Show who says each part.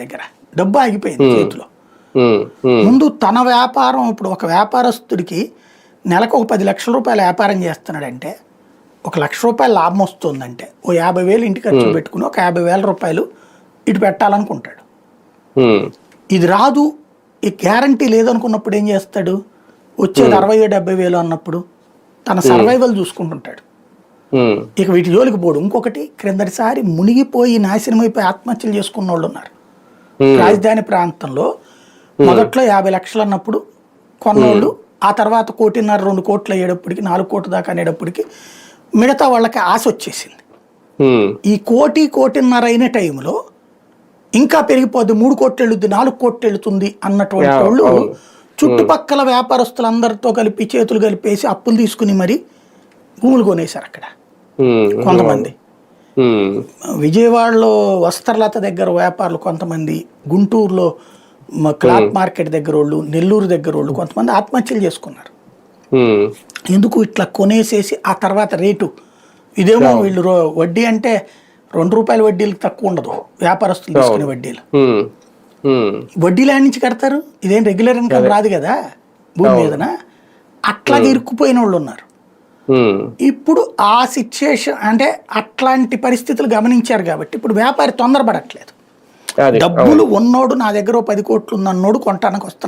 Speaker 1: దగ్గర, డబ్బు ఆగిపోయింది చేతిలో. ముందు తన వ్యాపారం, ఇప్పుడు ఒక వ్యాపారస్తుడికి నెలకు ఒక 10 లక్షల రూపాయల వ్యాపారం చేస్తున్నాడంటే, 1 లక్ష రూపాయలు లాభం వస్తుందంటే ఓ 50,000 ఇంటికి ఖర్చు పెట్టుకుని ఒక 50,000 రూపాయలు ఇటు పెట్టాలనుకుంటాడు. ఇది రాదు, ఈ గ్యారంటీ లేదనుకున్నప్పుడు ఏం చేస్తాడు? వచ్చేది 60,000-70,000 అన్నప్పుడు తన సర్వైవల్ చూసుకుంటుంటాడు. ఇక వీటి జోలికి పోడు. ఇంకొకటి, క్రిందటిసారి మునిగిపోయి నాశనమైపోయి ఆత్మహత్యలు చేసుకున్న వాళ్ళు ఉన్నారు రాజధాని ప్రాంతంలో. మొదట్లో 50 లక్షలు అన్నప్పుడు కొన్నోళ్ళు, ఆ తర్వాత 1.5-2 కోట్లు అయ్యేటప్పటికి, 4 కోట్ల దాకా అనేటప్పటికి మిగతా వాళ్ళకి ఆశ వచ్చేసింది. ఈ 1-1.5 అయిన టైంలో ఇంకా పెరిగిపోద్ది, 3 కోట్లు వెళుద్ది, 4 కోట్లు వెళుతుంది అన్నటువంటి వాళ్ళు చుట్టుపక్కల వ్యాపారస్తులందరితో కలిపి చేతులు కలిపేసి అప్పులు తీసుకుని మరి భూములు కొనేశారు అక్కడ కొంతమంది. విజయవాడలో వస్త్రలత దగ్గర వ్యాపారులు కొంతమంది, గుంటూరులో క్లాత్ మార్కెట్ దగ్గర వాళ్ళు, నెల్లూరు దగ్గర వాళ్ళు కొంతమంది ఆత్మహత్యలు చేసుకున్నారు. ఎందుకు? ఇట్లా కొనేసేసి ఆ తర్వాత రేటు ఇదేమో వీళ్ళు వడ్డీ అంటే 2 రూపాయల వడ్డీలకు తక్కువ ఉండదు వ్యాపారస్తులు తీసుకునే వడ్డీలు. వడ్డీలు ఆడి నుంచి కడతారు, ఇదేం రెగ్యులర్ ఇన్కమ్ రాదు కదా భూమి మీదన. అట్లాగే ఇరుక్కుపోయిన వాళ్ళు ఉన్నారు. ఇప్పుడు ఆ సిచ్యుయేషన్ అంటే అట్లాంటి పరిస్థితులు గమనించారు కాబట్టి ఇప్పుడు వ్యాపారి తొందరపడట్లేదు. డబ్బులు ఉన్నోడు, నా దగ్గర 10 కోట్లు ఉన్నోడు కొనటానికి వస్తాడు.